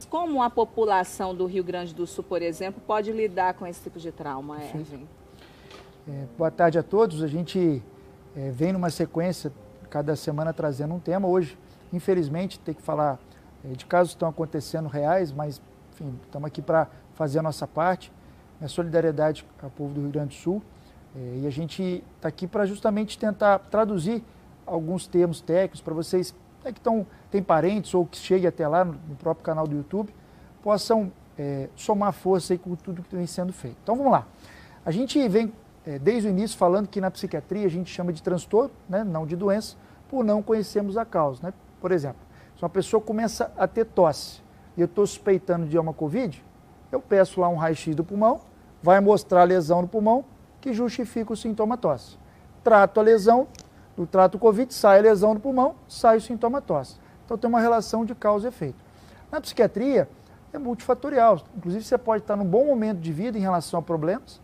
Como a população do Rio Grande do Sul, por exemplo, pode lidar com esse tipo de trauma, Erwin? Boa tarde a todos. A gente vem numa sequência, cada semana trazendo um tema. Hoje, infelizmente, tem que falar de casos que estão acontecendo reais, mas, enfim, estamos aqui para fazer a nossa parte. Minha solidariedade ao povo do Rio Grande do Sul. E a gente está aqui para justamente tentar traduzir alguns termos técnicos para vocês que têm parentes ou que cheguem até lá no próprio canal do YouTube, possam somar força aí com tudo que vem sendo feito. Então vamos lá. A gente vem desde o início falando que na psiquiatria a gente chama de transtorno, né, não de doença, por não conhecermos a causa. Né? Por exemplo, se uma pessoa começa a ter tosse e eu estou suspeitando de uma Covid, eu peço lá um raio-x do pulmão, vai mostrar a lesão no pulmão que justifica o sintoma tosse. Trato a lesão, trato o Covid, sai a lesão no pulmão, sai o sintoma tosse. Então tem uma relação de causa e efeito. Na psiquiatria é multifatorial, inclusive você pode estar num bom momento de vida em relação a problemas,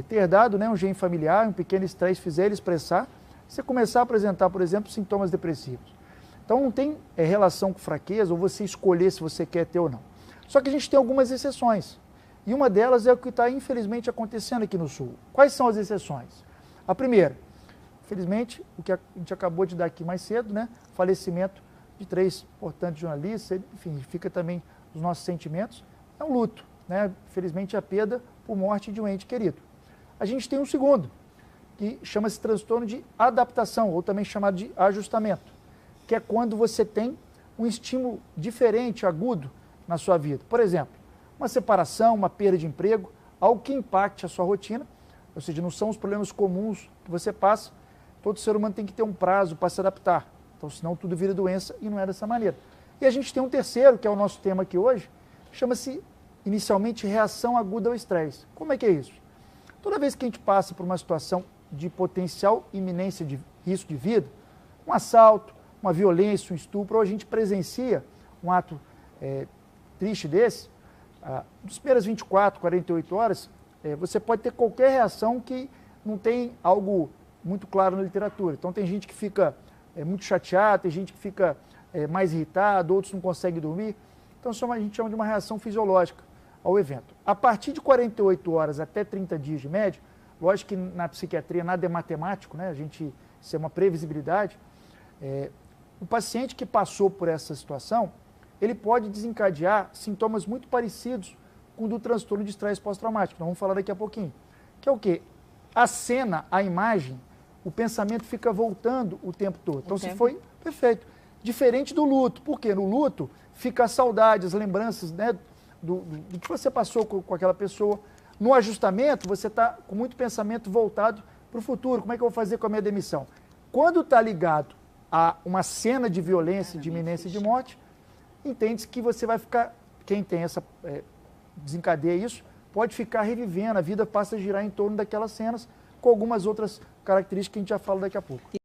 ter dado um gene familiar, um pequeno estresse fizer ele expressar, você começar a apresentar, por exemplo, sintomas depressivos. Então não tem relação com fraqueza ou você escolher se você quer ter ou não. Só que a gente tem algumas exceções. E uma delas é o que está infelizmente acontecendo aqui no Sul. Quais são as exceções? A primeira, infelizmente, o que a gente acabou de dar aqui mais cedo, né? Falecimento de 3 importantes jornalistas, enfim, fica também os nossos sentimentos, é um luto, né? Infelizmente a perda por morte de um ente querido. A gente tem um segundo, que chama-se transtorno de adaptação, ou também chamado de ajustamento, que é quando você tem um estímulo diferente, agudo, na sua vida. Por exemplo, uma separação, uma perda de emprego, algo que impacte a sua rotina, ou seja, não são os problemas comuns que você passa, todo ser humano tem que ter um prazo para se adaptar, então senão tudo vira doença e não é dessa maneira. E a gente tem um terceiro, que é o nosso tema aqui hoje, chama-se inicialmente reação aguda ao estresse. Como é que é isso? Toda vez que a gente passa por uma situação de potencial iminência de risco de vida, um assalto, uma violência, um estupro, ou a gente presencia um ato triste desse, nas primeiras 24, 48 horas, você pode ter qualquer reação que não tem algo muito claro na literatura. Então tem gente que fica muito chateada, tem gente que fica mais irritada, outros não conseguem dormir. Então a gente chama de uma reação fisiológica ao evento. A partir de 48 horas até 30 dias de média, lógico que na psiquiatria nada é matemático, né? Isso é uma previsibilidade. O paciente que passou por essa situação, ele pode desencadear sintomas muito parecidos com o do transtorno de estresse pós-traumático. Nós vamos falar daqui a pouquinho. Que é o quê? A cena, a imagem, o pensamento fica voltando o tempo todo. Então, se foi perfeito. Diferente do luto. Por quê? No luto, fica a saudade, as lembranças, né, do que você passou com aquela pessoa. No ajustamento, você está com muito pensamento voltado para o futuro. Como é que eu vou fazer com a minha demissão? Quando está ligado a uma cena de violência, de iminência de morte, entende-se que você vai ficar, quem tem essa, desencadeia isso, pode ficar revivendo, a vida passa a girar em torno daquelas cenas, com algumas outras características que a gente já fala daqui a pouco.